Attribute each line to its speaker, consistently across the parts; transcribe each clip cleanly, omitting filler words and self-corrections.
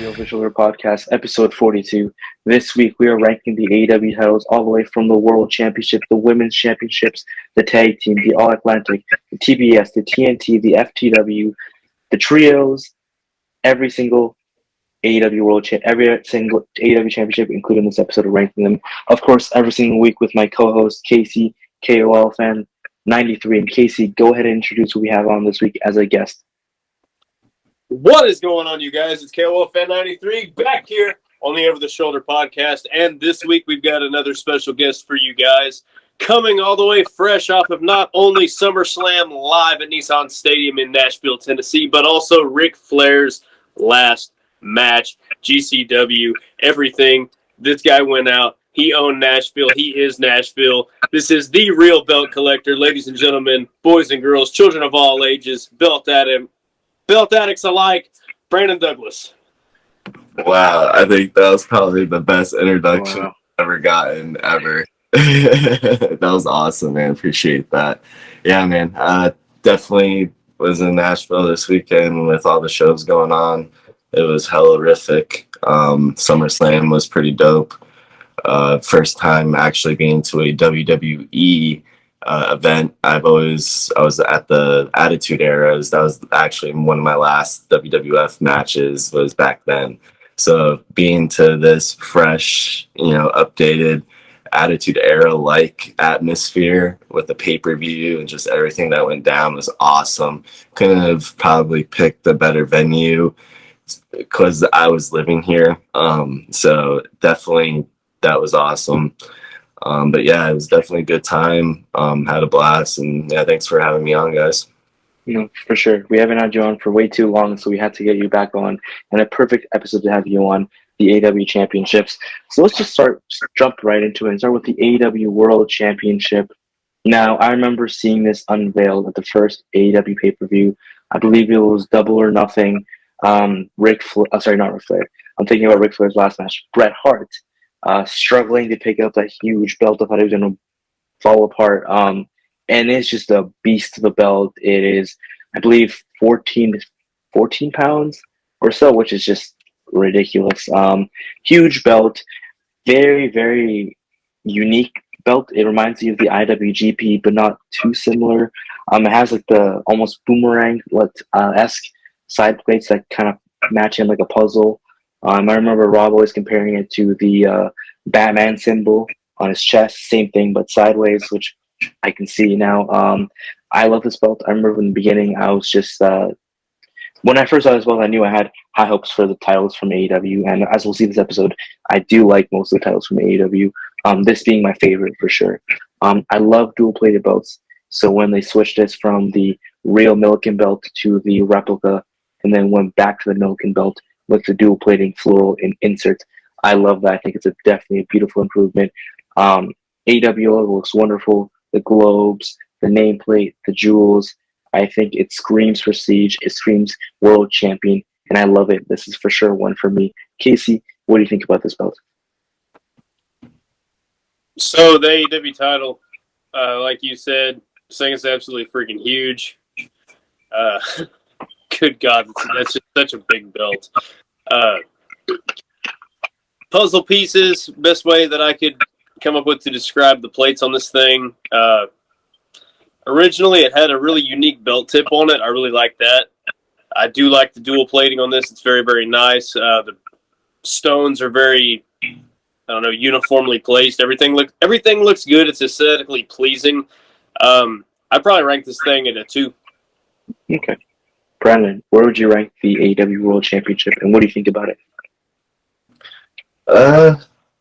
Speaker 1: Over Shoulder Podcast, episode 42. This week we are ranking the AEW titles all the way from the World Championship, the Women's Championships, the Tag Team, the All Atlantic, the TBS, the TNT, the FTW, the Trios, every single every single AEW Championship, including this episode of ranking them. Of course, every single week with my co-host Casey, KOL fan 93. And Casey, go ahead and introduce who we have on this week as a guest.
Speaker 2: What is going on, you guys? It's KOL Fan 93 back here on the Over the Shoulder podcast. And this week we've got another special guest for you guys, coming all the way fresh off of not only SummerSlam live at Nissan Stadium in Nashville, Tennessee, but also Ric Flair's last match, GCW, everything. This guy went out. He owned Nashville. He is Nashville. This is the real belt collector, ladies and gentlemen, boys and girls, children of all ages, belt addicts alike, Brandon Douglas.
Speaker 3: Wow, I think that was probably the best introduction I've ever gotten, ever. That was awesome, man. Appreciate that. Yeah, man. Definitely was in Nashville this weekend with all the shows going on. It was horrific. SummerSlam was pretty dope. First time actually being to a WWE event. I was at the Attitude Era. That was actually one of my last WWF matches was back then. So being to this fresh, updated Attitude Era like atmosphere with the pay-per-view and just everything that went down was awesome. Couldn't have probably picked a better venue because I was living here. So definitely that was awesome. But yeah, it was definitely a good time. Had a blast, and yeah, thanks for having me on, guys.
Speaker 1: For sure. We haven't had you on for way too long, so we had to get you back on, and a perfect episode to have you on, the AEW Championships. So let's just jump right into it and start with the AEW World Championship. Now, I remember seeing this unveiled at the first AEW pay-per-view. I believe it was Double or Nothing. Not Ric Flair. I'm thinking about Ric Flair's last match. Bret Hart. Struggling to pick up that huge belt. I thought it was going to fall apart. And it's just a beast of a belt. It is, I believe, 14 pounds or so, which is just ridiculous. Huge belt. Very, very unique belt. It reminds you of the IWGP, but not too similar. It has like the almost boomerang-esque side plates that kind of match in like a puzzle. I remember Rob always comparing it to the Batman symbol on his chest. Same thing, but sideways, which I can see now. I love this belt. I remember in the beginning, I was just... when I first saw this belt, I knew I had high hopes for the titles from AEW. And as we'll see this episode, I do like most of the titles from AEW. This being my favorite for sure. I love dual-plated belts. So when they switched this from the real Milliken belt to the replica, and then went back to the Milliken belt, with the dual plating floral inserts. I love that. I think it's definitely a beautiful improvement. AEW looks wonderful. The globes, the nameplate, the jewels. I think it screams prestige. It screams world champion, and I love it. This is for sure one for me. Casey, what do you think about this belt?
Speaker 2: So the AEW title, like you said, I think it's absolutely freaking huge. Good God, that's just such a big belt. Puzzle pieces, best way that I could come up with to describe the plates on this thing. Originally, it had a really unique belt tip on it. I really like that. I do like the dual plating on this. It's very, very nice. The stones are very, uniformly placed. Everything looks good. It's aesthetically pleasing. I'd probably rank this thing at a 2.
Speaker 1: Okay. Brandon, where would you rank the AEW World Championship, and what do you think about it?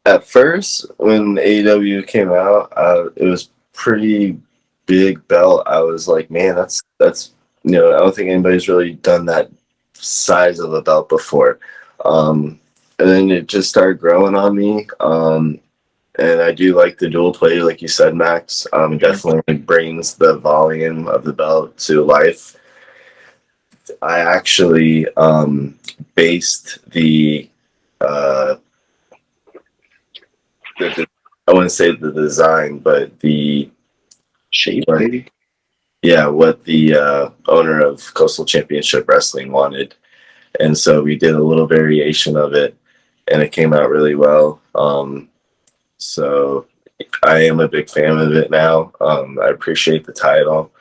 Speaker 3: At first, when AEW came out, it was pretty big belt. I was like, man, that's I don't think anybody's really done that size of a belt before. And then it just started growing on me. And I do like the dual play, like you said, Max. It definitely brings the volume of the belt to life. I actually based the I wouldn't say the design, but the
Speaker 1: shape, maybe.
Speaker 3: Yeah, what the owner of Coastal Championship Wrestling wanted, And so we did a little variation of it, and it came out really well. So I am a big fan of it now. I appreciate the title.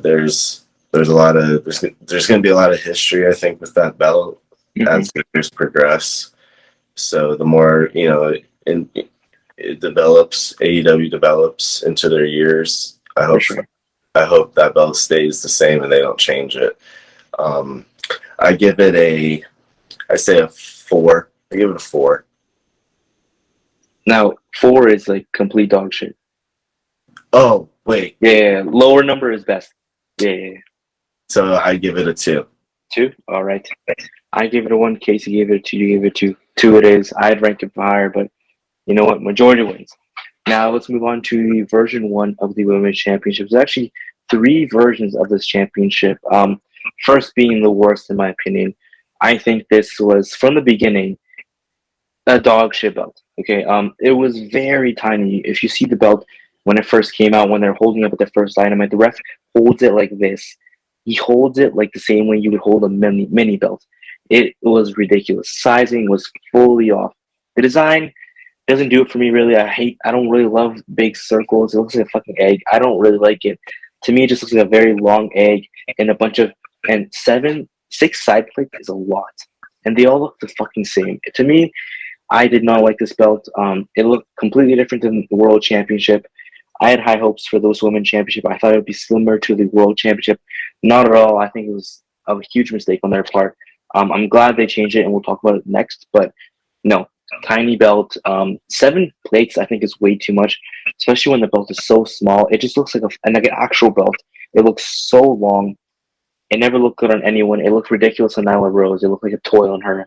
Speaker 3: There's a lot of there's going to be a lot of history, I think, with that belt as the years progress. So the more it develops, AEW develops into their years. I hope that belt stays the same and they don't change it. I give it I say a 4. I give it a 4.
Speaker 1: Now 4 is like complete dog shit.
Speaker 3: Oh wait,
Speaker 1: yeah. Lower number is best. Yeah.
Speaker 3: So I give it a 2.
Speaker 1: 2. All right. I gave it a 1. Casey gave it a 2. You gave it a 2. 2 it is. I'd rank it higher, but you know what? Majority wins. Now let's move on to the version 1 of the Women's Championship. There's actually 3 versions of this championship. First being the worst in my opinion. I think this was from the beginning a dog shit belt. Okay. It was very tiny. If you see the belt when it first came out, when they're holding up at the first Dynamite, the ref holds it like this. He holds it like the same way you would hold a mini belt. It was ridiculous. Sizing was fully off. The design doesn't do it for me really. I don't really love big circles. It looks like a fucking egg. I don't really like it. To me, it just looks like a very long egg and and 6 side plates is a lot. And they all look the fucking same. To me, I did not like this belt. It looked completely different than the World Championship. I had high hopes for those Women's Championship. I thought it would be similar to the World Championship. Not at all. I think it was a huge mistake on their part. I'm glad they changed it, and we'll talk about it next. But no, tiny belt. 7 plates, I think, is way too much, especially when the belt is so small. It just looks like an actual belt. It looks so long. It never looked good on anyone. It looked ridiculous on Nyla Rose. It looked like a toy on her.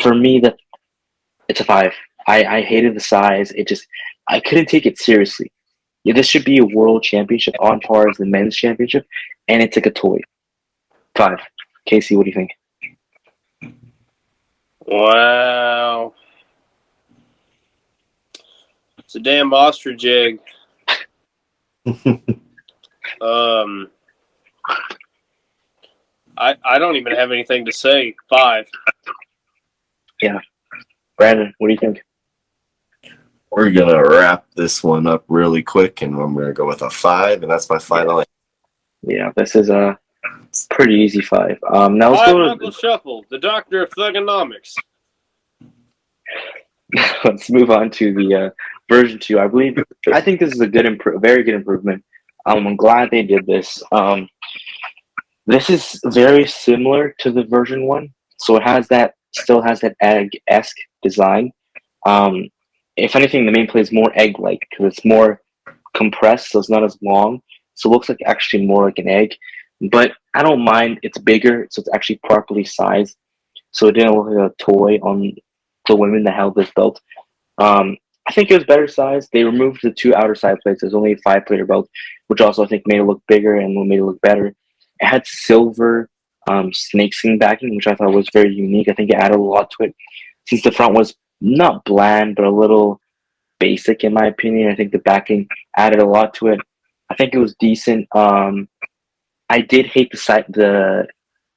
Speaker 1: For me, it's a 5. I hated the size. I couldn't take it seriously. Yeah, this should be a world championship on par as the men's championship, and it's like a toy. 5. Casey, what do you think?
Speaker 2: Wow. It's a damn ostrich egg. I don't even have anything to say. 5.
Speaker 1: Yeah. Brandon, what do you think?
Speaker 3: We're going to wrap this one up really quick, and I'm going to go with a 5, and that's my final.
Speaker 1: Yeah, this is a pretty easy 5. Now let's go to
Speaker 2: Uncle Shuffle, the doctor of thugonomics.
Speaker 1: Let's move on to the version 2. I think this is a very good improvement. I'm glad they did this. This is very similar to the version 1, so it still has that egg-esque design. If anything, the main play is more egg-like because it's more compressed, so it's not as long. So it looks like actually more like an egg. But I don't mind. It's bigger, so it's actually properly sized. So it didn't look like a toy on the women that held this belt. I think it was better sized. They removed the 2 outer side plates. There's only a 5-plater belt, which also I think made it look bigger and made it look better. It had silver snakeskin backing, which I thought was very unique. I think it added a lot to it. Since the front was not bland, but a little basic in my opinion, I think the backing added a lot to it. I think it was decent. I did hate the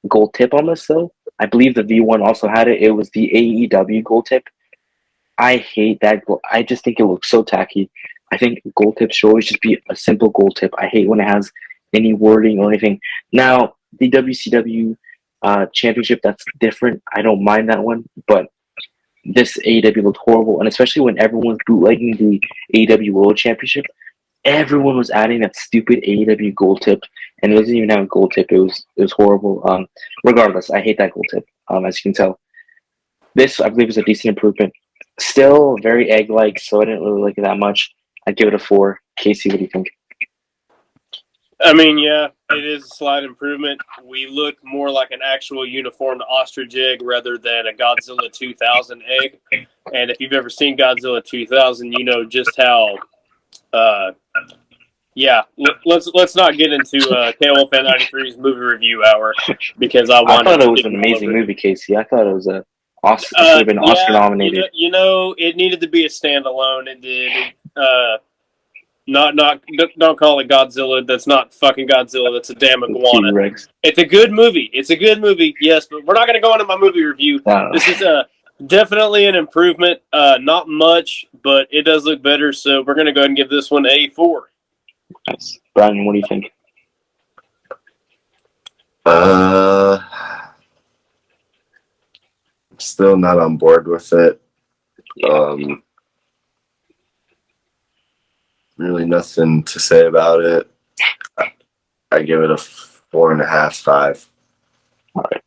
Speaker 1: gold tip on this though. I believe the V1 also had it. It was the AEW gold tip. I hate that. I just think it looks so tacky. I think gold tip should always just be a simple gold tip. I hate when it has any wording or anything. Now, the WCW championship, that's different. I don't mind that one, but this AEW looked horrible, and especially when everyone's bootlegging the AEW World Championship, everyone was adding that stupid AEW gold tip, and it wasn't even have a gold tip. It was horrible. Regardless, I hate that gold tip. As you can tell, this I believe is a decent improvement. Still very egg-like, so I didn't really like it that much. I'd give it a 4. Casey, what do you think?
Speaker 2: I mean, yeah, it is a slight improvement. We look more like an actual uniformed ostrich egg rather than a Godzilla 2000 egg. And if you've ever seen Godzilla 2000, you know just how. Let's not get into KOL Fan 93's movie review hour because I
Speaker 1: thought it was an amazing movie, Casey. I thought it was it should have been Oscar nominated.
Speaker 2: It needed to be a standalone. It did. Don't call it Godzilla. That's not fucking Godzilla. That's a damn iguana.
Speaker 1: T-Rex.
Speaker 2: It's a good movie. It's a good movie, yes, but we're not going to go into my movie review. This is definitely an improvement. Not much, but it does look better, so we're going to go ahead and give this one a 4.
Speaker 1: Nice. Brandon, what do you think?
Speaker 3: Still not on board with it. Really nothing to say about it. I give it a 4.5, 5.
Speaker 1: All right.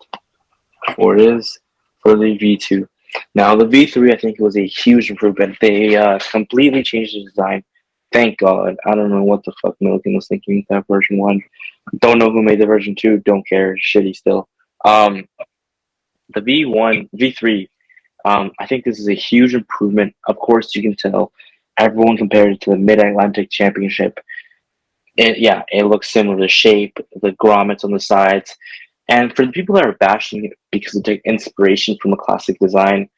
Speaker 1: 4 it is for the V2. Now, the V3, I think it was a huge improvement. They completely changed the design. Thank God. I don't know what the fuck Milligan was thinking with that version 1. Don't know who made the version 2. Don't care. Shitty still. The V3, I think this is a huge improvement. Of course, you can tell everyone compared it to the Mid-Atlantic Championship. It looks similar. The shape, the grommets on the sides. And for the people that are bashing it because they take inspiration from a classic design,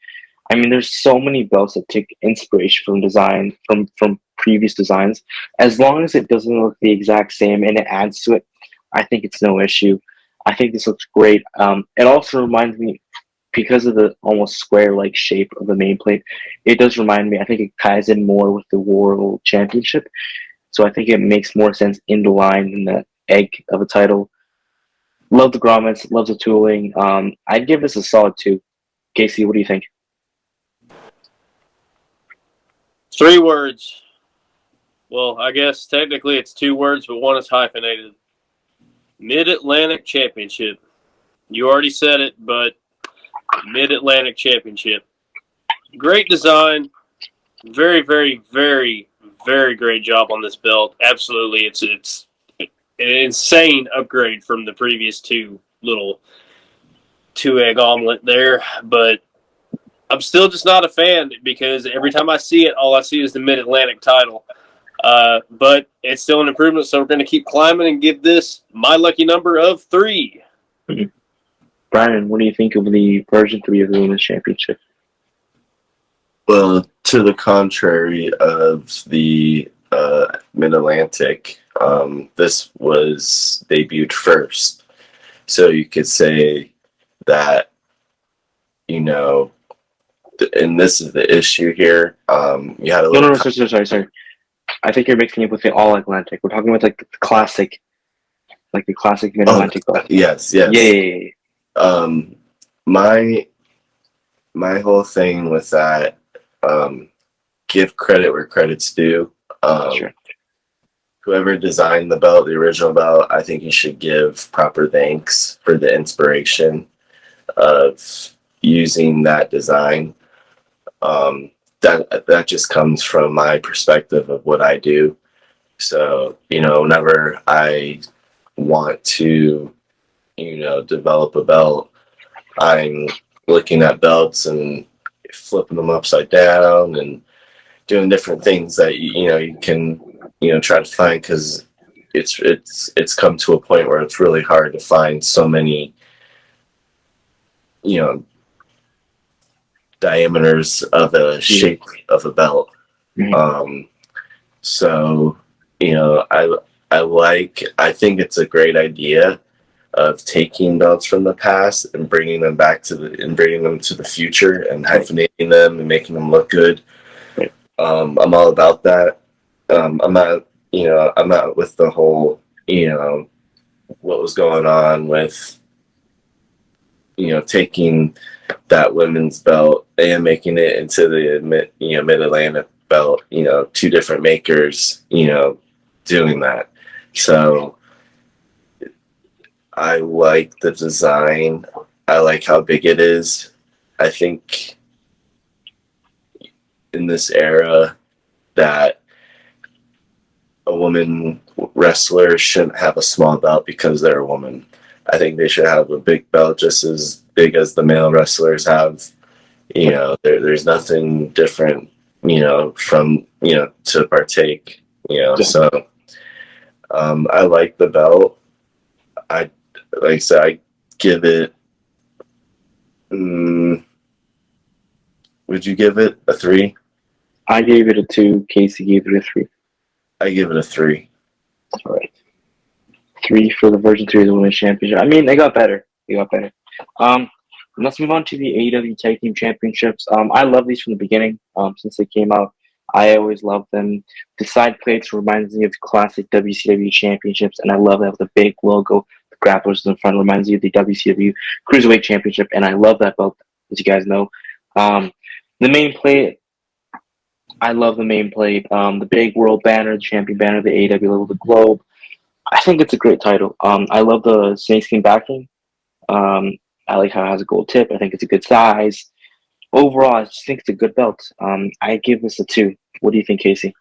Speaker 1: I mean, there's so many belts that take inspiration from design, from previous designs. As long as it doesn't look the exact same and it adds to it, I think it's no issue. I think this looks great. It also reminds me, because of the almost square-like shape of the main plate, it does remind me, I think it ties in more with the World Championship. So I think it makes more sense in the line than the egg of a title. Love the grommets, love the tooling. I'd give this a solid 2. Casey, what do you think?
Speaker 2: 3 words. Well, I guess technically it's 2 words, but one is hyphenated. Mid-Atlantic Championship. You already said it, but Mid-Atlantic Championship. Great design. Very, very, very, very great job on this belt. Absolutely. It's an insane upgrade from the previous 2 little 2-egg omelet there, but I'm still just not a fan because every time I see it, all I see is the Mid-Atlantic title. But it's still an improvement, so we're going to keep climbing and give this my lucky number of 3.
Speaker 1: Mm-hmm. Brian, what do you think of the version 3 of the Women's Championship?
Speaker 3: Well, to the contrary of the Mid-Atlantic, this was debuted first. So you could say that, and this is the issue here. You had a little.
Speaker 1: No, sorry. I think you're mixing it with the All Atlantic. We're talking about the classic Mid Atlantic belt.
Speaker 3: Yes.
Speaker 1: Yeah.
Speaker 3: My whole thing with that, give credit where credit's due.
Speaker 1: Sure.
Speaker 3: Whoever designed the belt, the original belt, I think you should give proper thanks for the inspiration of using that design. That just comes from my perspective of what I do. So, whenever I want to, develop a belt, I'm looking at belts and flipping them upside down and doing different things that you can try to find, because it's come to a point where it's really hard to find so many diameters of a shape of a belt.
Speaker 1: Mm-hmm.
Speaker 3: So I think it's a great idea of taking belts from the past and bringing them to the future and hyphenating them and making them look good. I'm all about that. I'm not with the whole what was going on with taking that women's belt and making it into the Mid-Atlantic belt. 2 different makers doing that. So I like the design. I like how big it is. I think in this era that a woman wrestler shouldn't have a small belt because they're a woman. I think they should have a big belt just as big as the male wrestlers have. There's nothing different, from, to partake, so I like the belt. Like I said, I give it, would you give it a 3?
Speaker 1: I gave it a 2. Casey gave it a 3.
Speaker 3: I give it a 3.
Speaker 1: All right. 3 for the version 3 of the Women's Championship. I mean, they got better. They got better. Let's move on to the AEW Tag Team Championships. I love these from the beginning. Since they came out, I always loved them. The side plates reminds me of the classic WCW Championships, and I love that with the big logo. The grapplers in the front reminds me of the WCW Cruiserweight Championship, and I love that belt, as you guys know. The main plate, I love the main plate. The big world banner, the champion banner, the AEW level, the globe. I think it's a great title. I love the snakeskin backing. I like how it has a gold tip. I think it's a good size. Overall, I just think it's a good belt. I give this a 2. What do you think, Casey?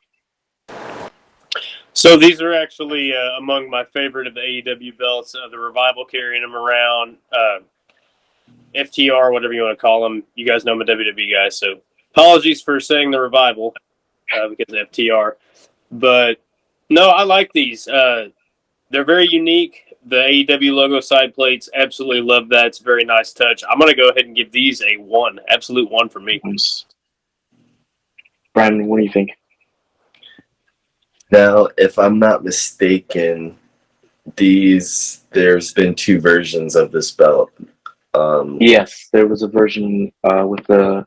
Speaker 2: So these are actually among my favorite of the AEW belts. The Revival carrying them around, FTR, whatever you want to call them. You guys know I'm a WWE guy, so apologies for saying the Revival because of FTR. But no, I like these. They're very unique. The AEW logo side plates, absolutely love that. It's a very nice touch. I'm going to go ahead and give these a 1. Absolute 1 for me.
Speaker 1: Brandon, what do you think?
Speaker 3: Now, if I'm not mistaken, there's been 2 versions of this belt.
Speaker 1: Yes, there was a version with the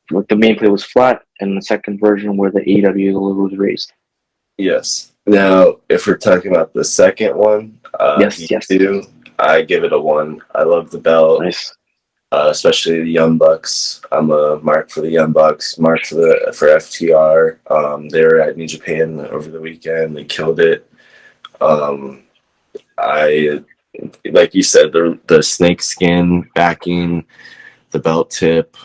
Speaker 1: main plate was flat, and the second version where the AEW logo was raised.
Speaker 3: Yes. Now, if we're talking about the second one,
Speaker 1: yes.
Speaker 3: I give it a 1. I love the belt,
Speaker 1: Nice.
Speaker 3: Especially the Young Bucks. I'm a mark for the Young Bucks, mark for FTR. They were at New Japan over the weekend. They killed it. I like you said, the snake skin backing, the belt tip,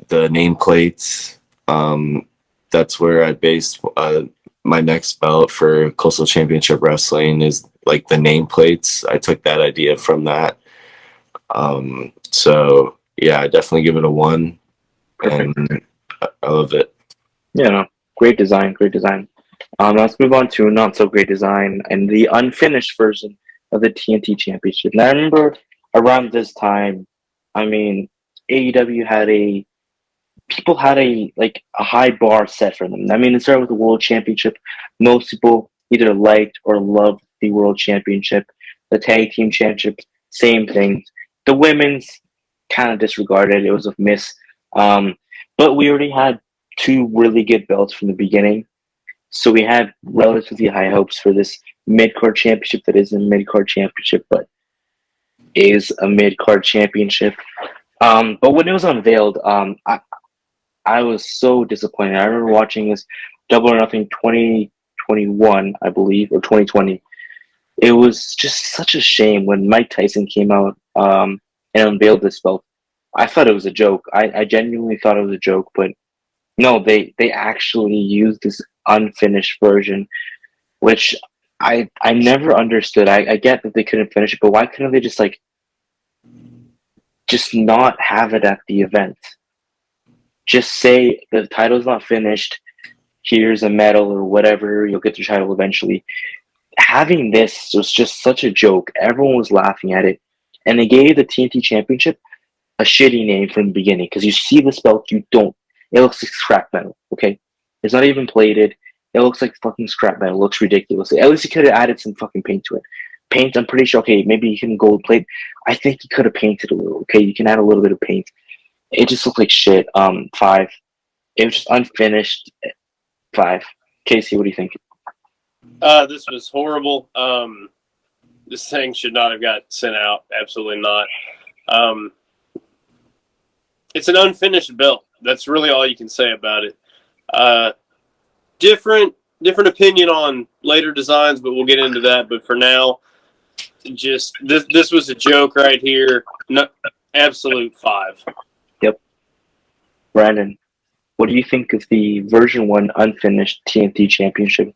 Speaker 3: the nameplates. That's where I based my next belt for Coastal Championship Wrestling is like the nameplates. I took that idea from that. So yeah, I definitely give it a 1.
Speaker 1: Perfect.
Speaker 3: And I love it.
Speaker 1: Yeah, no, great design. Let's move on to not so great design and the unfinished version of the TNT Championship. Now, I remember around this time, I mean, AEW people had a high bar set for them. I mean, it started with the World Championship. Most people either liked or loved the World Championship. The Tag Team Championship, same thing. The women's kind of disregarded. It was a miss. But we already had 2 really good belts from the beginning. So we had relatively high hopes for this mid-card championship that is a mid-card championship, but is a mid-card championship. But when it was unveiled, I was so disappointed. I remember watching this Double or Nothing 2021, I believe, or 2020. It was just such a shame when Mike Tyson came out and unveiled this belt. I thought it was a joke. I genuinely thought it was a joke, but no, they actually used this unfinished version, which I never understood. I get that they couldn't finish it, but why couldn't they just not have it at the event? Just say the title's not finished. Here's a medal or whatever. You'll get the title eventually. Having this was just such a joke. Everyone was laughing at it, and they gave the TNT Championship a shitty name from the beginning because you see this belt, you don't. It looks like scrap metal. Okay, it's not even plated. It looks like fucking scrap metal. It looks ridiculous. At least you could have added some fucking paint to it. Paint, I'm pretty sure. Okay, maybe you can gold plate. I think you could have painted a little. Okay, you can add a little bit of paint. It just looked like shit. 5. It was just unfinished. 5. Casey, what do you think?
Speaker 2: This was horrible. This thing should not have got sent out. Absolutely not. It's an unfinished belt. That's really all you can say about it. Different opinion on later designs, but we'll get into that. But for now, just this was a joke right here. No, absolute 5.
Speaker 1: Yep. Brandon, what do you think of the version 1 unfinished TNT Championship?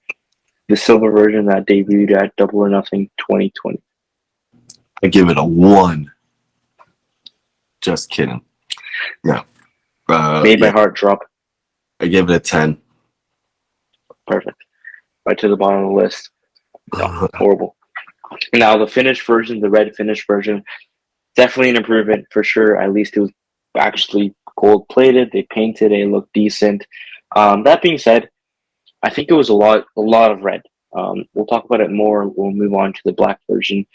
Speaker 1: The silver version that debuted at Double or Nothing 2020.
Speaker 3: I give it a 1. Just kidding. No.
Speaker 1: Made my heart drop.
Speaker 3: I give it a 10.
Speaker 1: Perfect. Right to the bottom of the list. No, horrible. Now, the finished version, the red finished version, definitely an improvement for sure. At least it was actually gold plated. They painted it. It looked decent. That being said, I think it was a lot of red. We'll talk about it more. We'll move on to the black version.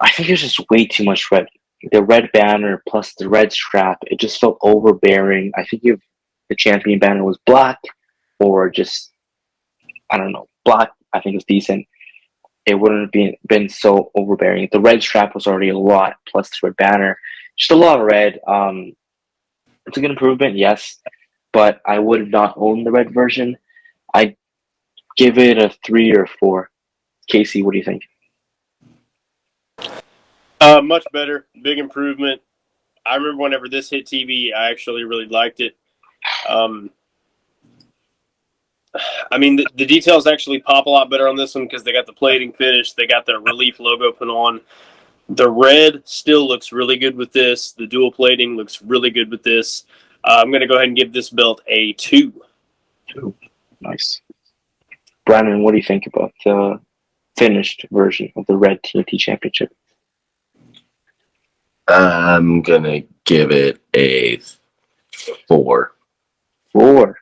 Speaker 1: I think it's just way too much red. The red banner plus the red strap, it just felt overbearing. I think if the champion banner was black or just, I don't know, black, I think it's decent. It wouldn't have been so overbearing. The red strap was already a lot, plus the red banner. Just a lot of red. It's a good improvement, yes, but I would not own the red version. I'd give it a 3 or 4. Casey, what do you think?
Speaker 2: Much better, big improvement. I remember whenever this hit TV, I actually really liked it. I mean, the details actually pop a lot better on this one because they got the plating finish, they got the relief logo put on. The red still looks really good with this. The dual plating looks really good with this. I'm going to go ahead and give this belt a 2.
Speaker 1: 2. Nice. Brandon, what do you think about the finished version of the red TNT Championship?
Speaker 3: I'm gonna give it a 4.
Speaker 1: 4.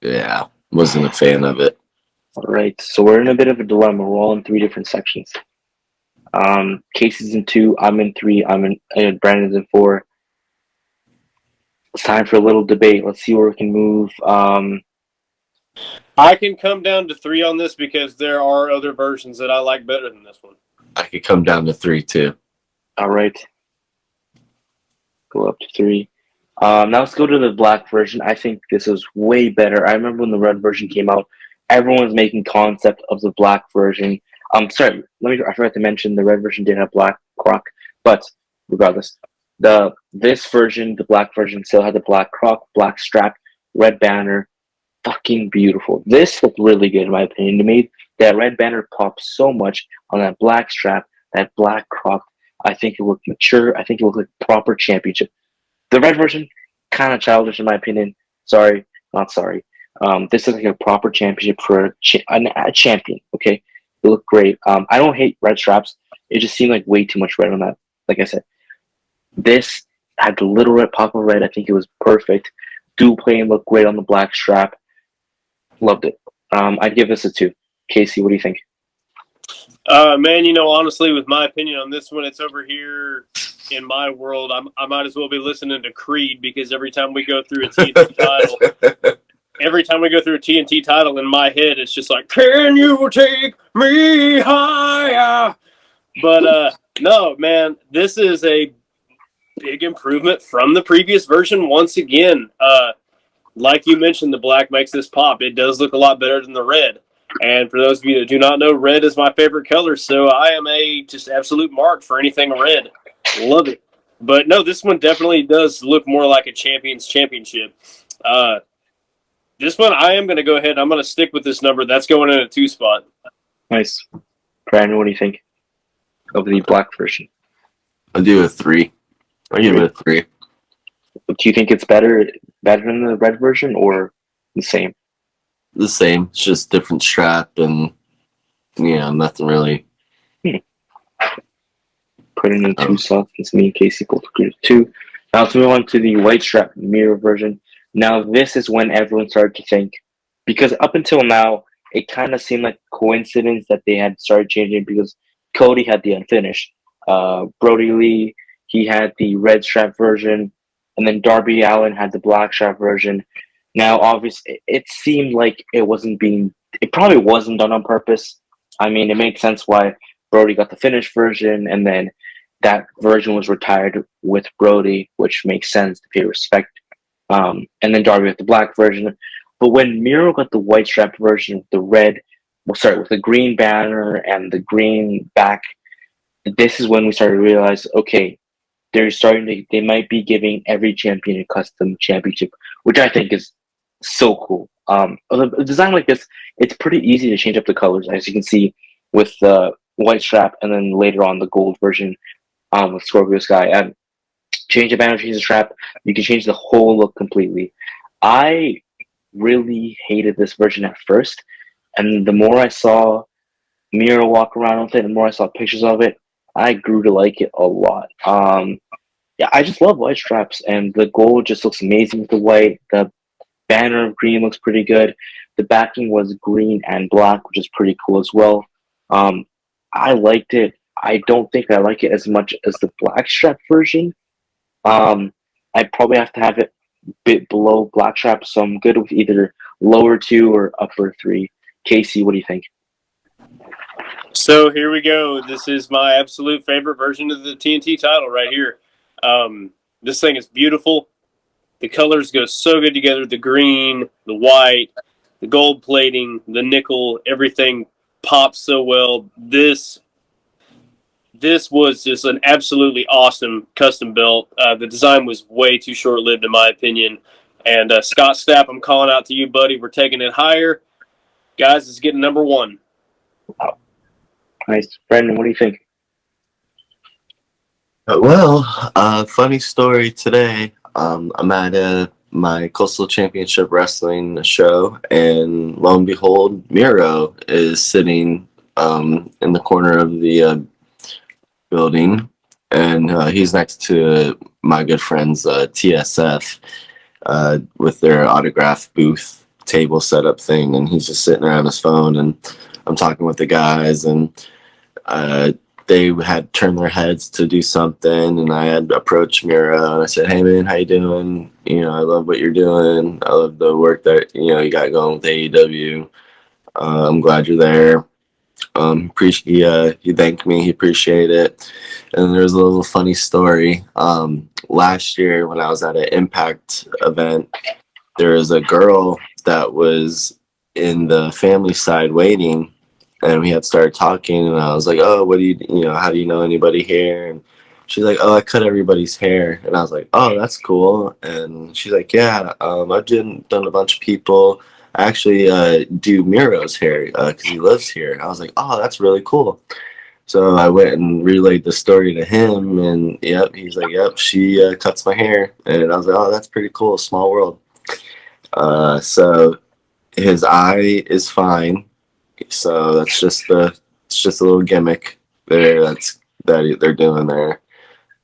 Speaker 3: Yeah, wasn't a fan of it.
Speaker 1: All right, so we're in a bit of a dilemma. We're all in 3 different sections. Casey's in 2, I'm in 3, Brandon's in 4. It's time for a little debate. Let's see where we can move.
Speaker 2: I can come down to 3 on this because there are other versions that I like better than this one.
Speaker 3: I could come down to 3 too.
Speaker 1: All right. Go up to 3. Now let's go to the black version. I think this is way better. I remember when the red version came out, everyone was making concept of the black version. Sorry, I forgot to mention the red version did have black croc, but regardless, this version, the black version, still had the black croc, black strap, red banner. Fucking beautiful. This looked really good in my opinion. To me, that red banner popped so much on that black strap, that black croc. I think it looked mature. I think it looked like proper championship. The red version, kind of childish in my opinion. Sorry, not sorry. This is like a proper championship for a champion. Okay, it looked great. I don't hate red straps. It just seemed like way too much red on that. Like I said, this had the little red pop of red. I think it was perfect. Dual plating looked great on the black strap. Loved it. I'd give this a 2. Casey, what do you think?
Speaker 2: Man, honestly, with my opinion on this one, it's over here in my world. I might as well be listening to Creed because every time we go through a TNT title, in my head, it's just like, "Can you take me higher?" But no, man, this is a big improvement from the previous version. Once again, like you mentioned, the black makes this pop. It does look a lot better than the red. And for those of you that do not know, red is my favorite color, so I am a just absolute mark for anything red. Love it. But no, this one definitely does look more like a champion's championship. This one, I am going to go ahead. I'm going to stick with this number. That's going in a 2 spot.
Speaker 1: Nice. Brandon, what do you think of the black version?
Speaker 3: I'll do a 3. I'll give it a 3.
Speaker 1: Do you think it's better than the red version or the same?
Speaker 3: The same. It's just different strap and nothing really.
Speaker 1: Put it in 2 slots. It's me and Casey both agree with 2. Now let's move on to the white strap mirror version. Now this is when everyone started to think, because up until now it kind of seemed like a coincidence that they had started changing because Cody had the unfinished. Brody Lee, he had the red strap version, and then Darby Allin had the black strap version. Now, obviously, it seemed like it probably wasn't done on purpose. I mean, it makes sense why Brody got the finished version, and then that version was retired with Brody, which makes sense to pay respect. And then Darby got the black version. But when Miro got the white strap version with with the green banner and the green back, this is when we started to realize, okay, they might be giving every champion a custom championship, which I think is so cool. A design like this, it's pretty easy to change up the colors, as you can see with the white strap, and then later on the gold version with Scorpio Sky. And change the banner, change the strap, you can change the whole look completely. I really hated this version at first, and the more I saw Miro walk around with it, the more I saw pictures of it, I grew to like it a lot. Yeah, I just love white straps, and the gold just looks amazing with the white. The banner of green looks pretty good. The backing was green and black, which is pretty cool as well. I liked it. I don't think I like it as much as the blackstrap version. I probably have to have it a bit below blackstrap, so I'm good with either lower 2 or upper 3. Casey, what do you think?
Speaker 2: So here we go. This is my absolute favorite version of the TNT title right here. This thing is beautiful. The colors go so good together. The green, the white, the gold plating, the nickel, everything pops so well. This was just an absolutely awesome custom belt. The design was way too short-lived in my opinion. And Scott Stapp, I'm calling out to you, buddy. We're taking it higher. Guys, it's getting number 1.
Speaker 1: Wow. Nice. Brandon, what do you think?
Speaker 3: Well, funny story today. I'm at my Coastal Championship Wrestling show, and lo and behold, Miro is sitting in the corner of the building, and he's next to my good friends TSF with their autograph booth table setup thing, and he's just sitting there on his phone, and I'm talking with the guys, and they had turned their heads to do something, and I had approached Mira, and I said, "Hey man, how you doing? You know, I love what you're doing. I love the work that you got going with AEW. I'm glad you're there." He thanked me. He appreciated it. And there was a little funny story. Last year when I was at an Impact event, there was a girl that was in the family side waiting, and we had started talking, and I was like, "Oh, what do how do you know anybody here?" And she's like, "Oh, I cut everybody's hair." And I was like, "Oh, that's cool." And she's like, "Yeah, I've done a bunch of people. I actually do Miro's hair because he lives here." I was like, "Oh, that's really cool." So I went and relayed the story to him, and yep, he's like, "Yep, she cuts my hair." And I was like, "Oh, that's pretty cool. Small world." So his eye is fine. So that's it's just a little gimmick there that they're doing there.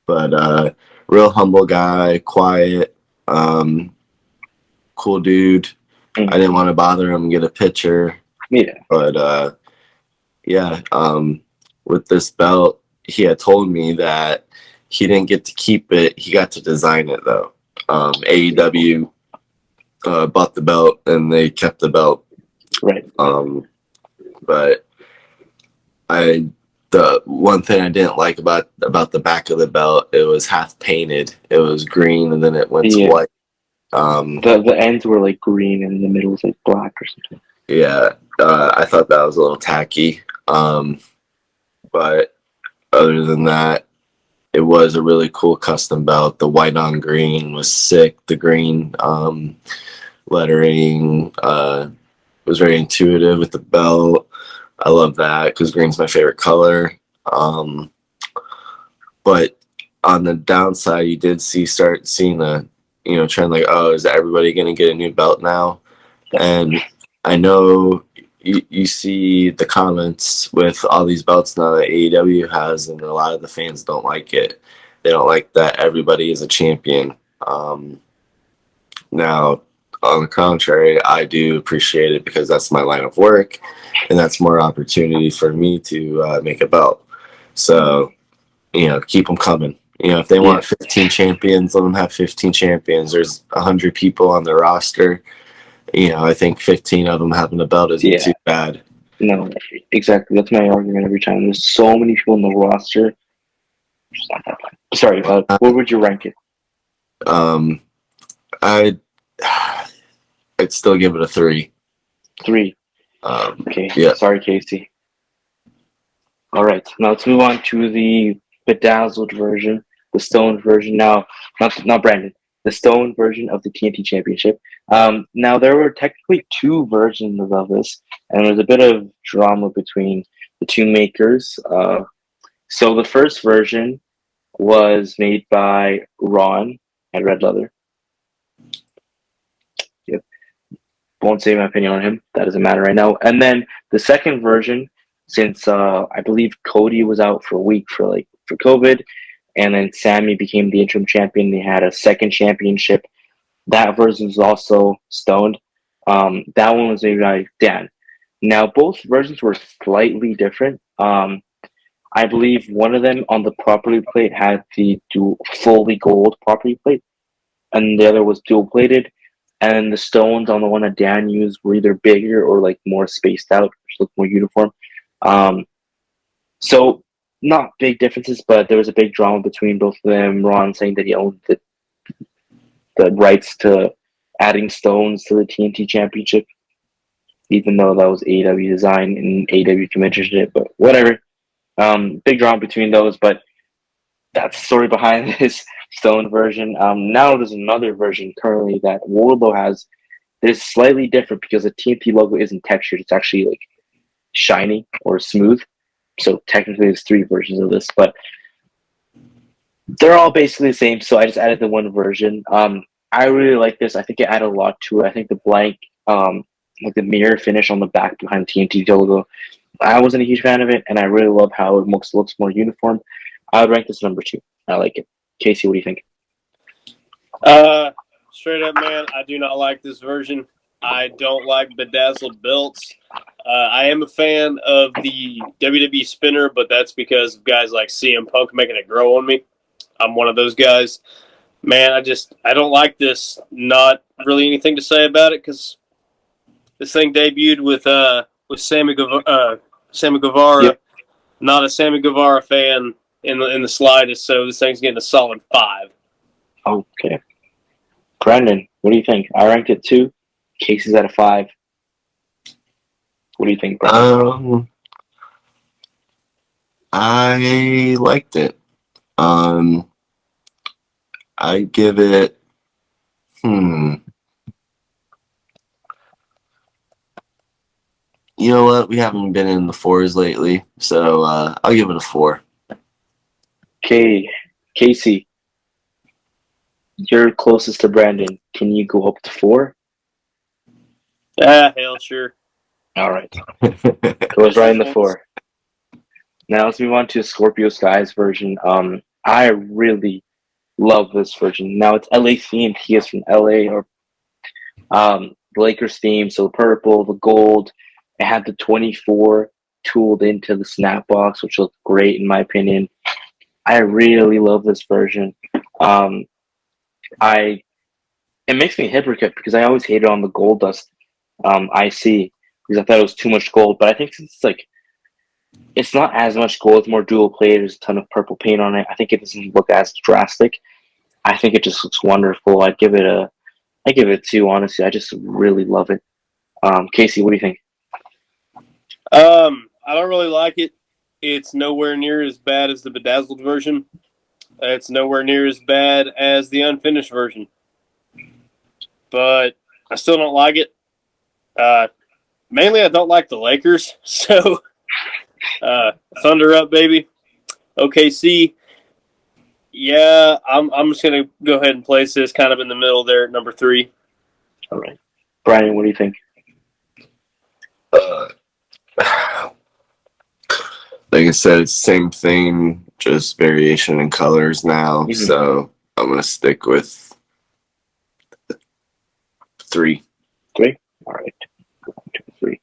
Speaker 3: But real humble guy, quiet, cool dude. I didn't want to bother him and get a picture.
Speaker 1: Yeah.
Speaker 3: But yeah, with this belt, he had told me that he didn't get to keep it. He got to design it though. AEW bought the belt and they kept the belt.
Speaker 1: Right.
Speaker 3: But the one thing I didn't like about the back of the belt, it was half painted. It was green and then it went to white.
Speaker 1: The ends were like green and the middle was like black or something.
Speaker 3: Yeah, I thought that was a little tacky. But other than that, it was a really cool custom belt. The white on green was sick. The green lettering was very intuitive with the belt. I love that because green's my favorite color. But on the downside, you did start seeing a trend like, oh, is everybody going to get a new belt now? And I know you see the comments with all these belts now that AEW has, and a lot of the fans don't like it. They don't like that everybody is a champion. Now, on the contrary, I do appreciate it because that's my line of work, and that's more opportunity for me to make a belt. So, keep them coming. If they want 15 champions, let them have 15 champions. There's 100 people on the roster. I think 15 of them having a belt isn't too bad.
Speaker 1: No, exactly. That's my argument every time. There's so many people in the roster. It's not that bad. Sorry, what would you rank it?
Speaker 3: I'd still give it a 3.
Speaker 1: 3. Okay. Yeah. Sorry, Casey. All right. Now let's move on to the bedazzled version, the stone version. Now, not Brandon. The stone version of the TNT Championship. Now, there were technically 2 versions of this, and there's a bit of drama between the 2 makers. So the first version was made by Ron at Red Leather. Yep. Won't say my opinion on him. That doesn't matter right now. And then the second version, since I believe Cody was out for a week for COVID, and then Sammy became the interim champion. They had a second championship. That version is also stoned. That one was made by Dan. Now, both versions were slightly different. I believe one of them on the property plate had the fully gold property plate, and the other was dual plated. And the stones on the one that Dan used were either bigger or like more spaced out, which looked more uniform. So not big differences, but there was a big drama between both of them. Ron saying that he owned the rights to adding stones to the TNT Championship, even though that was AEW design and AEW commissioned it. But whatever. Big drama between those, but that's the story behind this stone version. Now there's another version currently that Wardlow has. That is slightly different because the TNT logo isn't textured; it's actually like shiny or smooth. So technically, there's three versions of this, but they're all basically the same. So I just added the one version. I really like this. I think it added a lot to it. I think the blank, like the mirror finish on the back behind the TNT logo, I wasn't a huge fan of it, and I really love how it looks more uniform. I would rank this number 2. I like it. Casey, what do you think?
Speaker 2: Straight up, man, I do not like this version. I don't like bedazzled belts. I am a fan of the WWE spinner, but that's because of guys like CM Punk making it grow on me. I'm one of those guys. Man, I don't like this. Not really anything to say about it because this thing debuted with Sammy Guevara.
Speaker 1: Yep.
Speaker 2: Not a Sammy Guevara fan in the slightest, so this thing's getting a solid 5.
Speaker 1: Okay. Brandon, what do you think? I ranked it 2. Casey's at a 5. What do you think, Brandon?
Speaker 3: I liked it. I give it. You know what? We haven't been in the 4s lately, so I'll give it a 4.
Speaker 1: Okay, Casey, you're closest to Brandon. Can you go up to 4?
Speaker 2: Hell, sure.
Speaker 1: All right. Goes right in the 4. Now let's move on to Scorpio Sky's version. I really love this version. Now it's LA themed. He is from LA, or the Lakers theme. So purple, the gold. It had the 24 tooled into the snap box, which looked great in my opinion. I really love this version. It makes me a hypocrite because I always hated on the gold dust IC because I thought it was too much gold. But I think it's not as much gold, it's more dual plate. There's a ton of purple paint on it. I think it doesn't look as drastic. I think it just looks wonderful. I give it a 2, honestly. I just really love it. Casey, what do you think?
Speaker 2: I don't really like it. It's nowhere near as bad as the bedazzled version. It's nowhere near as bad as the unfinished version. But I still don't like it. Mainly, I don't like the Lakers. So, Thunder up, baby. OKC. Yeah, I'm just going to go ahead and place this kind of in the middle there at number 3.
Speaker 1: All right. Brian, what do you think?
Speaker 3: Like I said, it's the same thing, just variation in colors now.
Speaker 1: Mm-hmm.
Speaker 3: So I'm going to stick with 3.
Speaker 1: 3? All right. 1, 2, 3.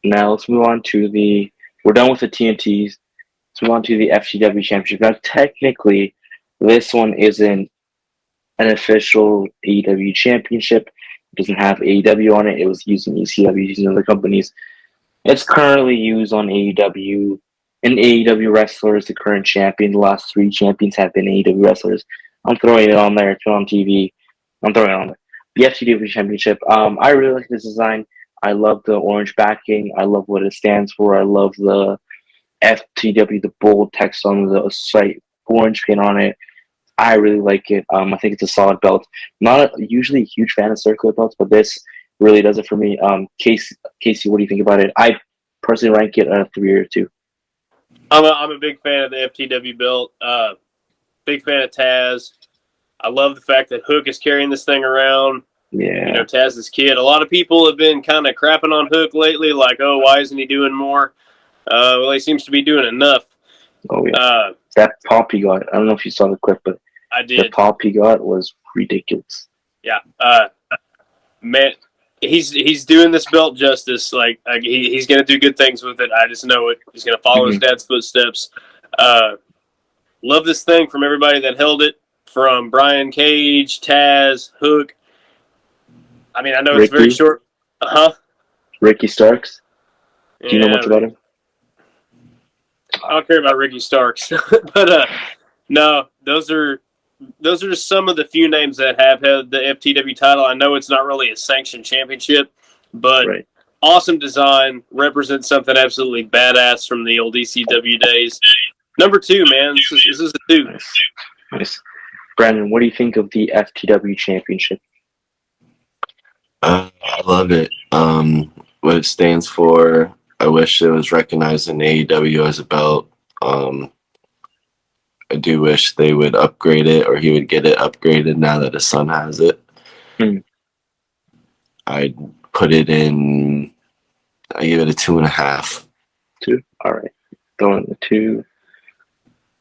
Speaker 1: Now let's move on to we're done with the TNTs. Let's move on to the FTW Championship. Now, technically, this one isn't an official AEW Championship. It doesn't have AEW on it. It was used in ECW, using other companies. It's currently used on AEW. An AEW wrestler is the current champion. The last 3 champions have been AEW wrestlers. I'm throwing it on there. It's on TV. I'm throwing it on there. The FTW Championship. I really like this design. I love the orange backing. I love what it stands for. I love the FTW, the bold text on the site, orange paint on it. I really like it. I think it's a solid belt. Not usually a huge fan of circular belts, but this really does it for me. Casey, what do you think about it? I personally rank it a 3 or 2.
Speaker 2: I'm a big fan of the FTW belt. Big fan of Taz. I love the fact that Hook is carrying this thing around.
Speaker 1: Yeah.
Speaker 2: You know, Taz's kid. A lot of people have been kind of crapping on Hook lately, like, oh, why isn't he doing more? Well, he seems to be doing enough.
Speaker 1: Oh, yeah. That pop he got, I don't know if you saw the clip, but
Speaker 2: I did.
Speaker 1: The pop he got was ridiculous.
Speaker 2: Yeah. man, he's doing this belt justice. Like he's going to do good things with it. I just know it. He's going to follow his dad's footsteps. Love this thing from everybody that held it, from Brian Cage, Taz, Hook. I mean, I know it's very short.
Speaker 1: Ricky Starks. Do you know much about him?
Speaker 2: I don't care about Ricky Starks, but no, those are just some of the few names that have held the FTW title. I know it's not really a sanctioned championship, but awesome design, represents something absolutely badass from the old ECW days. Number 2, man. This is a 2.
Speaker 1: Nice. Brandon, what do you think of the FTW championship?
Speaker 3: I love it. What it stands for, I wish it was recognized in AEW as a belt. I do wish they would upgrade it, or he would get it upgraded now that his son has it. I'd put it in, I give it a 2.5. 2?
Speaker 1: All right. Throwing the 2.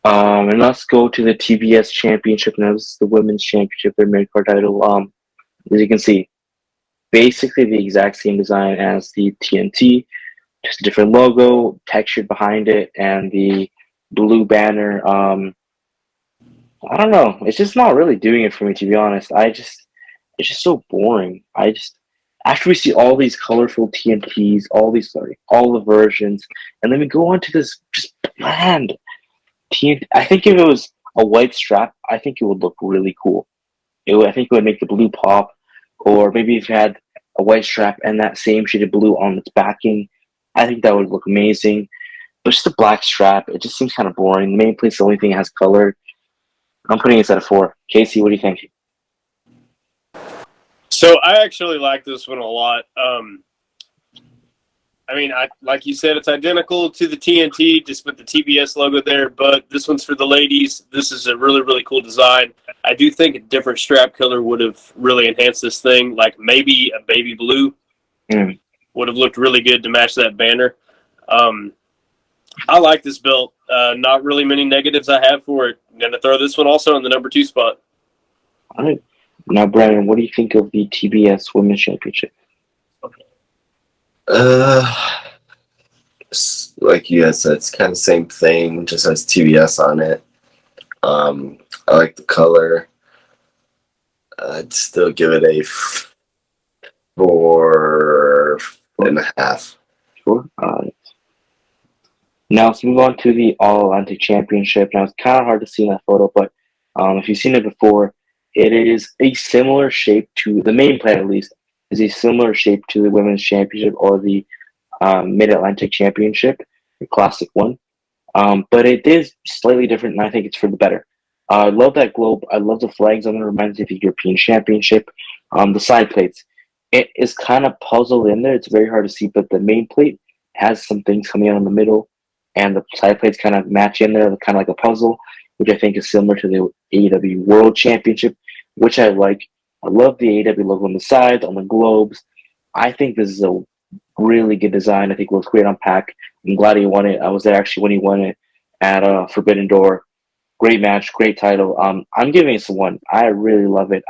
Speaker 1: And let's go to the TBS championship. Now this is the women's championship, their mid-card title. As you can see, basically the exact same design as the TNT, just a different logo, textured behind it, and the blue banner. I don't know. It's just not really doing it for me, to be honest. It's just so boring. After we see all these colorful TNTs, all the versions, and then we go on to this just bland TNT. I think if it was a white strap, I think it would look really cool. I think it would make the blue pop, or maybe if you had a white strap and that same shade of blue on its backing, I think that would look amazing. But just a black strap, it just seems kind of boring. The main plate's the only thing that has color. I'm putting it at a 4. Casey, what do you think?
Speaker 2: So I actually like this one a lot. I mean, like you said, it's identical to the TNT, just with the TBS logo there, but this one's for the ladies. This is a really, really cool design. I do think a different strap color would have really enhanced this thing, like maybe a baby blue would have looked really good to match that banner. I like this belt. Not really many negatives I have for it. I'm going to throw this one also in the number 2 spot.
Speaker 1: All right. Now, Brandon, what do you think of the TBS Women's Championship?
Speaker 3: Like you guys said, it's kind of the same thing, just has TBS on it. I like the color. I'd still give it a 4.5.
Speaker 1: Sure. Now let's move on to the All Atlantic Championship. Now it's kind of hard to see in that photo, but if you've seen it before, it is a similar shape to the main plate, at least, is a similar shape to the Women's Championship or the Mid-Atlantic Championship, the classic one. But it is slightly different, and I think it's for the better. I love that globe. I love the flags on it. It reminds me of the European Championship. The side plates. It is kind of puzzled in there. It's very hard to see, but the main plate has some things coming out in the middle, and the side plates kind of match in there, kind of like a puzzle, which I think is similar to the AEW World Championship, which I like. I love the AEW logo on the sides, on the globes. I think this is a really good design. I think it looks great on Pac. I'm glad he won it. I was there actually when he won it at Forbidden Door. Great match, great title. I'm giving it a 1. I really love it.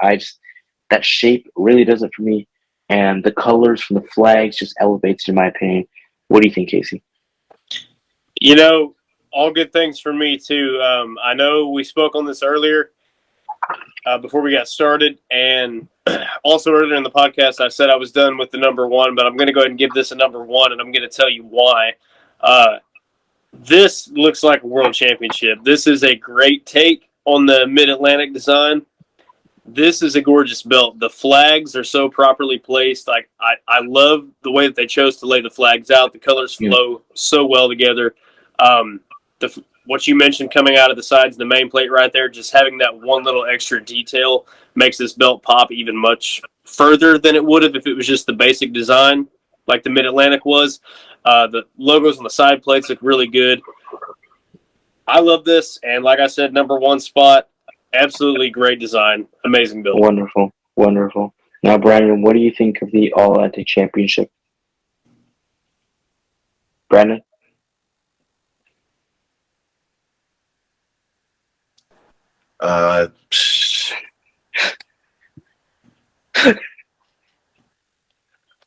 Speaker 1: That shape really does it for me, and the colors from the flags just elevates, in my opinion. What do you think, Casey?
Speaker 2: You know, all good things for me, too. I know we spoke on this earlier before we got started, and also earlier in the podcast, I said I was done with the number 1, but I'm going to go ahead and give this a number 1, and I'm going to tell you why. This looks like a world championship. This is a great take on the Mid-Atlantic design. This is a gorgeous belt. The flags are so properly placed. Like I love the way that they chose to lay the flags out. The colors flow so well together. What you mentioned coming out of the sides, the main plate right there, just having that one little extra detail makes this belt pop even much further than it would have if it was just the basic design like the Mid-Atlantic was. The logos on the side plates look really good. I love this, and like I said, number 1 spot. Absolutely great design. Amazing build.
Speaker 1: Wonderful. Wonderful. Now, Brandon, what do you think of the All Atlantic Championship? Brandon?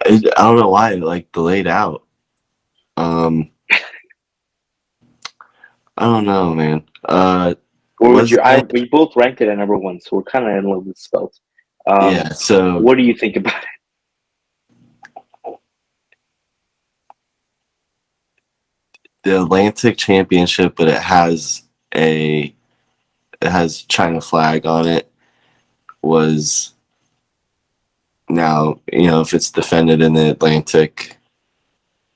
Speaker 3: I don't know why it like delayed out. I don't know, man.
Speaker 1: Or would you?
Speaker 3: Wasn't
Speaker 1: We both ranked it at number one, so we're kind of in love with this belt.
Speaker 3: yeah, so
Speaker 1: What do you think about it?
Speaker 3: the Atlantic Championship, but it has China flag on it, was now, if it's defended in the Atlantic,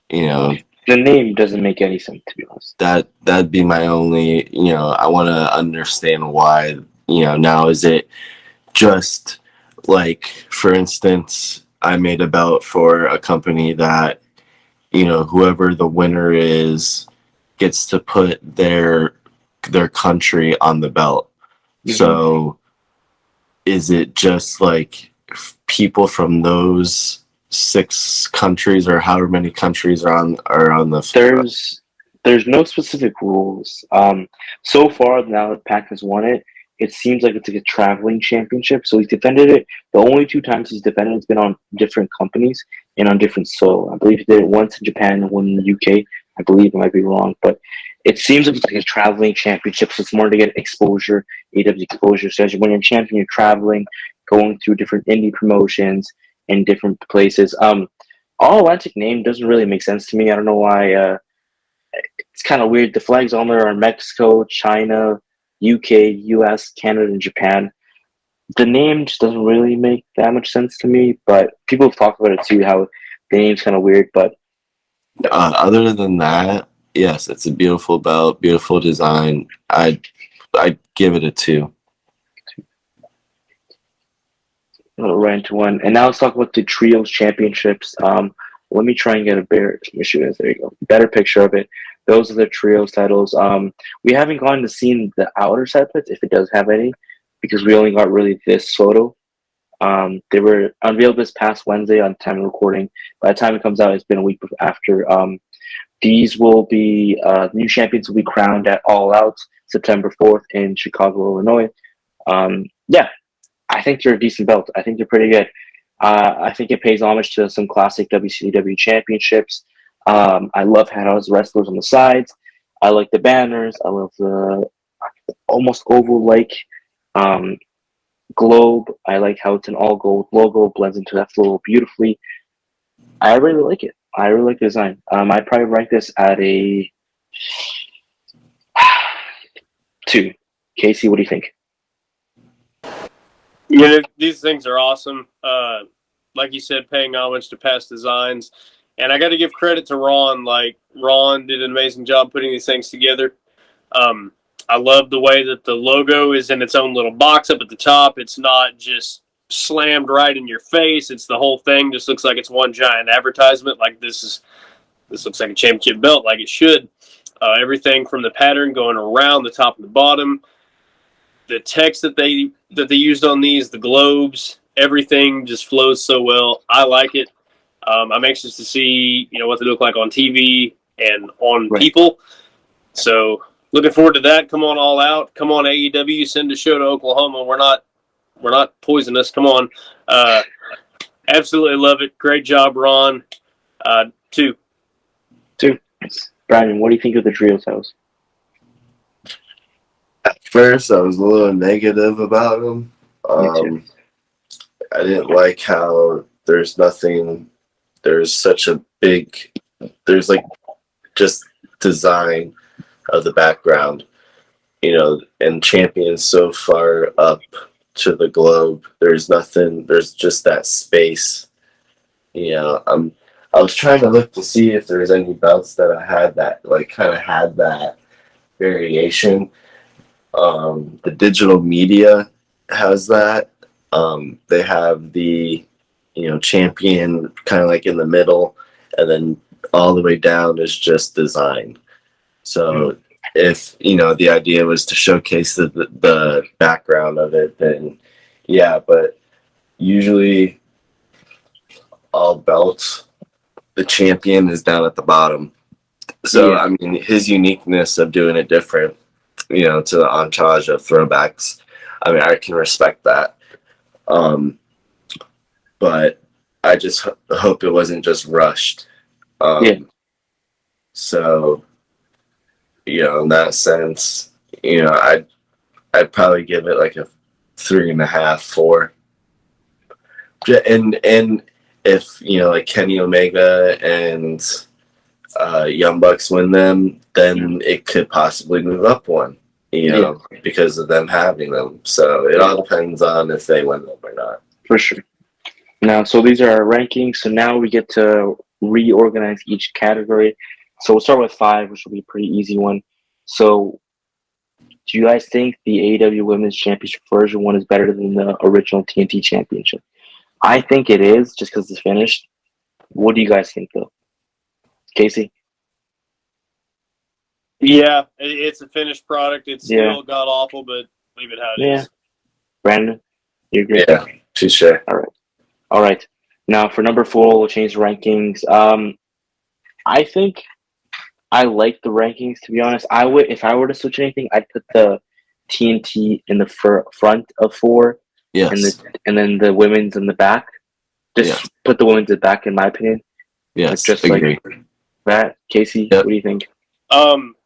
Speaker 1: The name doesn't make any sense, to be honest.
Speaker 3: that'd be my only, I want to understand why, now is it just like, for instance, I made a belt for a company that, whoever the winner is gets to put their country on the belt.
Speaker 1: Mhm.
Speaker 3: So is it just like people from those 6 countries or however many countries are on the
Speaker 1: There's no specific rules. So far now that Pac has won it, it seems like it's like a traveling championship. So he's defended it. The only 2 times he's defended it's been on different companies and on different soil. I believe he did it once in Japan and one in the UK. I believe I might be wrong, but it seems like it's like a traveling championship. So it's more to get exposure, AW exposure. So as when you're a champion, you're traveling, going through different indie promotions in different places. All Atlantic name doesn't really make sense to me. I don't know why. It's kind of weird. The flags on there are Mexico, China, UK, US, Canada, and Japan. The name just doesn't really make that much sense to me, but people have talked about it too, how the name's kind of weird, but
Speaker 3: other than that, yes, it's a beautiful belt, beautiful design. I'd give it a 2.
Speaker 1: right into one. And now let's talk about the Trios Championships. Let me try and get a better issue. There you go. Better picture of it. Those are the Trios titles. We haven't gone to see the outer splits, if it does have any, because we only got really this photo. They were unveiled this past Wednesday on time of recording. By the time it comes out, it's been a week after. These will be new champions will be crowned at All Out September 4th in Chicago, Illinois. Yeah, I think they're a decent belt. I think they're pretty good. I think it pays homage to some classic WCW championships. I love how it has wrestlers on the sides. I like the banners. I love the almost oval-like globe. I like how it's an all-gold logo, blends into that flow beautifully. I really like it. I really like the design. I'd probably rank this at a 2. Casey, what do you think?
Speaker 2: Yeah, these things are awesome. Like you said, paying homage to past designs. And I got to give credit to Ron. Like, Ron did an amazing job putting these things together. I love the way that the logo is in its own little box up at the top. It's not just slammed right in your face. It's the whole thing. Just looks like it's one giant advertisement. Like, this looks like a championship belt, like it should. Everything from the pattern going around the top and the bottom, the text that they used on these, the globes, everything just flows so well. I like it. I'm anxious to see what they look like on TV and on people. So looking forward to that. Come on, All Out. Come on, AEW. Send a show to Oklahoma. We're not poisonous. Come on. Absolutely love it. Great job, Ron. 2.
Speaker 1: Brandon, what do you think of the Trios house?
Speaker 3: At first, I was a little negative about them. I didn't like how there's such a big, there's like just design of the background, and champions so far up to the globe. There's nothing, there's just that space. I was trying to look to see if there's any belts that I had that like kind of had that variation. The digital media has that. They have the champion kind of like in the middle, and then all the way down is just design. So if the idea was to showcase the background of it, then yeah. But usually all belts, the champion is down at the bottom. So I mean, his uniqueness of doing it different, to the entourage of throwbacks. I mean, I can respect that. But I just hope it wasn't just rushed.
Speaker 1: Yeah.
Speaker 3: So, in that sense, I'd probably give it like a 3.5, 4. And if like Kenny Omega and Young Bucks win them, then it could possibly move up one. Because of them having them. So it all depends on if they win them or not.
Speaker 1: For sure. Now, so these are our rankings. So now we get to reorganize each category. So we'll start with 5, which will be a pretty easy one. So, do you guys think the AEW Women's Championship version 1 is better than the original TNT Championship? I think it is, just because it's finished. What do you guys think, though? Casey?
Speaker 2: Yeah, it's a finished product. It's still god awful, but leave it how it is.
Speaker 1: Brandon, you agree?
Speaker 3: Yeah, touche.
Speaker 1: All right. Now for number 4, we'll change the rankings. I think I like the rankings, to be honest. I would, if I were to switch anything, I'd put the TNT in the front of 4,
Speaker 3: Yes,
Speaker 1: and then the women's in the back. Just put the women's in the back, in my opinion.
Speaker 3: Yes,
Speaker 1: just
Speaker 3: agree.
Speaker 1: like that. Casey,
Speaker 3: Yep.
Speaker 1: What do you think?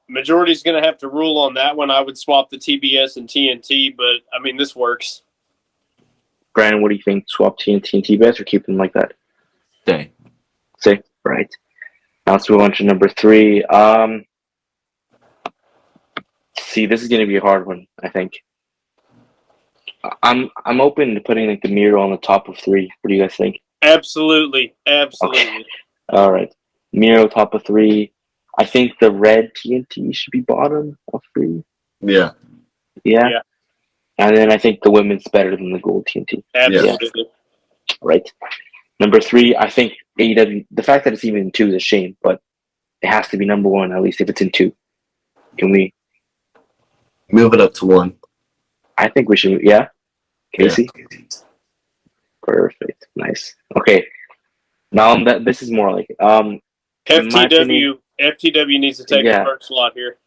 Speaker 2: Majority's going to have to rule on that one. I would swap the TBS and TNT, but I mean, this works.
Speaker 1: Brandon, what do you think? Swap TNT and TBS or keep them like that? Stay. Right. Now let's move on to number 3. See, this is going to be a hard one, I think. I'm open to putting like the Miro on the top of 3. What do you guys think?
Speaker 2: Absolutely.
Speaker 1: Okay. All right. Miro top of 3. I think the red TNT should be bottom of 3.
Speaker 3: Yeah.
Speaker 1: And then I think the women's better than the gold TNT.
Speaker 2: Absolutely.
Speaker 1: Right. Number 3, I think AEW, the fact that it's even in 2 is a shame, but it has to be number 1, at least if it's in 2. Can we
Speaker 3: move it up to 1?
Speaker 1: I think we should, Casey? Yeah. Perfect. Nice. Okay. Now this is more like
Speaker 2: FTW needs to take the first slot here.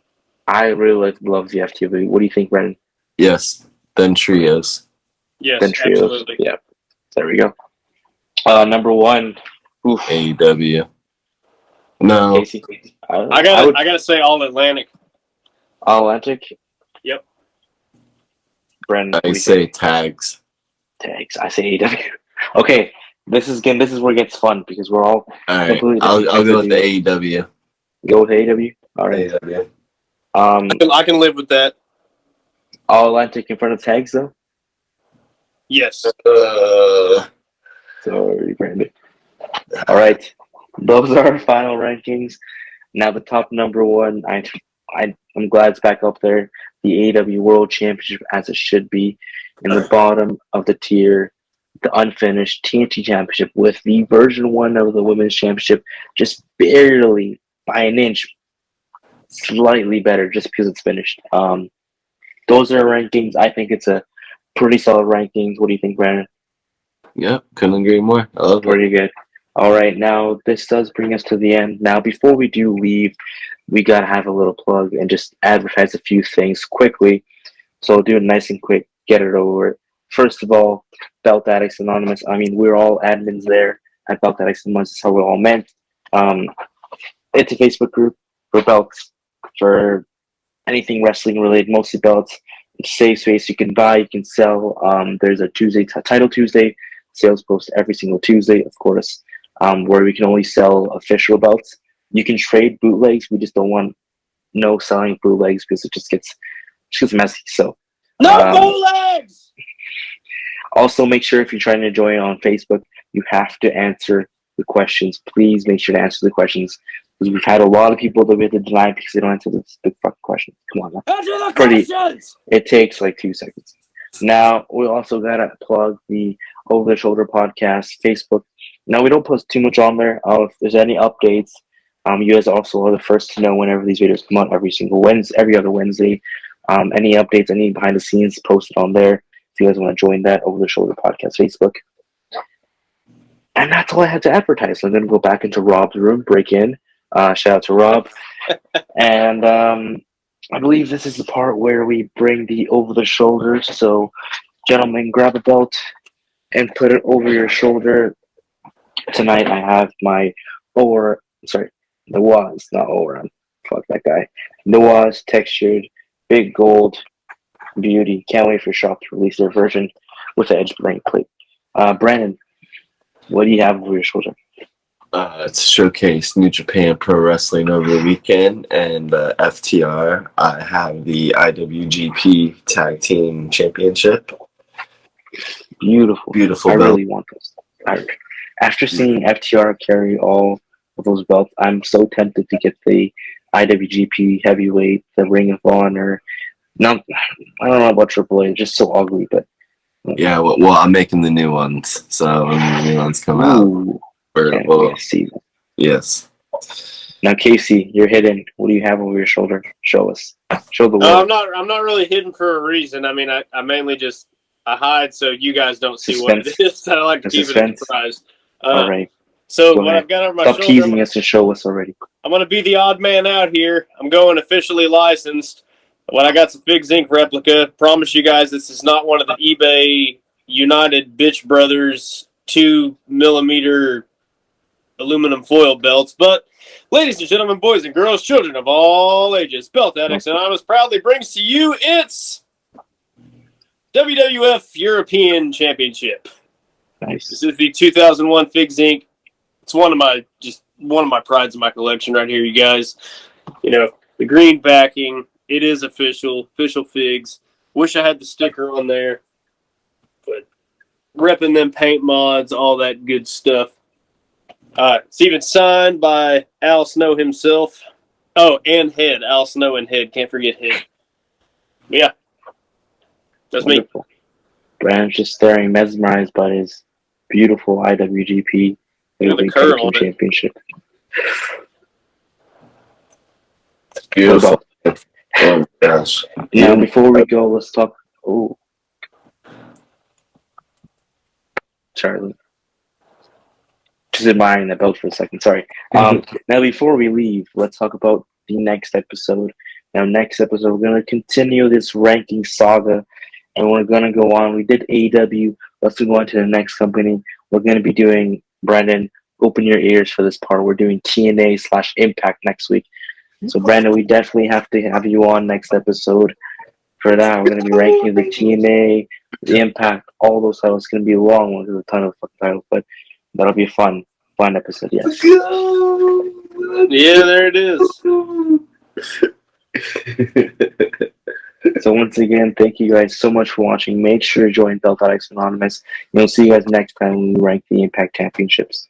Speaker 1: I really love the FTW. What do you think, Brennan?
Speaker 3: Yes. Then trios.
Speaker 2: Yes, absolutely.
Speaker 1: Yeah. There we go. Number 1. Oof.
Speaker 3: AEW. No.
Speaker 1: Casey.
Speaker 2: I gotta say All Atlantic.
Speaker 1: All Atlantic?
Speaker 2: Yep.
Speaker 1: Brennan.
Speaker 3: I say tags.
Speaker 1: I say AEW. Okay. This is where it gets fun because we're all
Speaker 3: right. I'll go with the AEW.
Speaker 1: Go with AEW? All right.
Speaker 3: AEW.
Speaker 2: I can live with that.
Speaker 1: All Atlantic in front of tags, though?
Speaker 2: Yes.
Speaker 1: Sorry, Brandon. All right. Those are our final rankings. Now the top number 1, I'm glad it's back up there. The AEW World Championship, as it should be. In the bottom of the tier, the unfinished TNT Championship with the version 1 of the Women's Championship just barely by an inch slightly better just because it's finished. Those are rankings. I think it's a pretty solid rankings. What do you think, Brandon?
Speaker 3: Yep, couldn't agree more. I love it.
Speaker 1: Pretty good. All right, now this does bring us to the end. Now, before we do leave, we got to have a little plug and just advertise a few things quickly. So I'll do it nice and quick, get it over. First of all, Belt Addicts Anonymous. I mean, we're all admins there at Belt Addicts Anonymous. That's how we're all meant. It's a Facebook group for belts, for anything wrestling related, mostly belts. It's a safe space. You can buy, you can sell. There's a Tuesday, Title Tuesday, sales post every single Tuesday, of course, where we can only sell official belts. You can trade bootlegs. We just don't want no selling bootlegs because it just gets messy. So
Speaker 2: no bootlegs.
Speaker 1: Also, make sure if you're trying to join on Facebook, you have to answer the questions. Please make sure to answer the questions. Because we've had a lot of people that we have to deny because they don't answer the big fucking questions. Come on,
Speaker 2: answer the questions.
Speaker 1: It takes like 2 seconds. Now we also gotta plug the Over the Shoulder podcast Facebook. Now we don't post too much on there. If there's any updates, you guys also are the first to know whenever these videos come out every other Wednesday. Any updates, any behind the scenes posted on there. If you guys want to join that Over the Shoulder podcast Facebook. And that's all I had to advertise. So I'm gonna go back into Rob's room, break in. Shout out to Rob. And I believe this is the part where we bring the over the shoulder. So, gentlemen, grab a belt and put it over your shoulder. tonight I have my the was not Oran. Fuck that guy. The was textured, big gold beauty. Can't wait for Shop to release their version with the edge blank plate. Brandon, what do you have over your shoulder?
Speaker 3: To showcase New Japan Pro Wrestling over the weekend and FTR. I have the IWGP Tag Team Championship.
Speaker 1: Beautiful.
Speaker 3: Beautiful
Speaker 1: I
Speaker 3: belt.
Speaker 1: really want this. After seeing FTR carry all of those belts, I'm so tempted to get the IWGP Heavyweight, the Ring of Honor. Not, I don't know about AAA. It's just so ugly, but
Speaker 3: Yeah, well, I'm making the new ones. So when the new ones come
Speaker 1: ooh,
Speaker 3: out,
Speaker 1: well, see that.
Speaker 3: Yes.
Speaker 1: Now, Casey, you're hidden. What do you have over your shoulder? Show us. Show the world.
Speaker 2: I'm not really hidden for a reason. I mean, I mainly just I hide so you guys don't see
Speaker 1: Suspense.
Speaker 2: what it is. I like to keep it a surprise.
Speaker 1: All right.
Speaker 2: So
Speaker 1: Go
Speaker 2: what
Speaker 1: ahead.
Speaker 2: I've got over my
Speaker 1: Stop
Speaker 2: shoulder,
Speaker 1: teasing us and show us already.
Speaker 2: I'm going to be the odd man out here. I'm going officially licensed. When I got some Figs Inc. replica, promise you guys this is not one of the eBay United Bitch Brothers 2mm aluminum foil belts. But, ladies and gentlemen, boys and girls, children of all ages, Belt Addicts Anonymous proudly brings to you its WWF European Championship.
Speaker 1: Nice.
Speaker 2: This is the 2001 Figs Inc. It's one of my prides in my collection right here, you guys. You know, the green backing. It is official Figs. Wish I had the sticker on there, but repping them paint mods, all that good stuff. It's even signed by Al Snow himself. Oh, and Head. Al Snow and Head. Can't forget Head. Yeah. That's
Speaker 1: Wonderful.
Speaker 2: me.
Speaker 1: Brandon's just staring, mesmerized by his beautiful IWGP
Speaker 2: The cur on it.
Speaker 1: Championship.
Speaker 3: Beautiful. Oh, gosh.
Speaker 1: Now, before we go, let's talk. Oh. Sorry. Just admiring that belt for a second. Sorry. Now, before we leave, let's talk about the next episode. Now, next episode, we're going to continue this ranking saga, and we're going to go on. We did AEW. Let's go on to the next company. We're going to be doing, Brandon, open your ears for this part. We're doing TNA/Impact next week. So, Brandon, we definitely have to have you on next episode for that. We're going to be ranking the TNA, the Impact, all those titles. It's going to be a long one because a ton of fucking titles, but that'll be a fun episode, yes.
Speaker 2: Yeah, there it is.
Speaker 1: So once again, thank you guys so much for watching. Make sure to join Belt Addicts Anonymous. We'll see you guys next time when we rank the Impact Championships.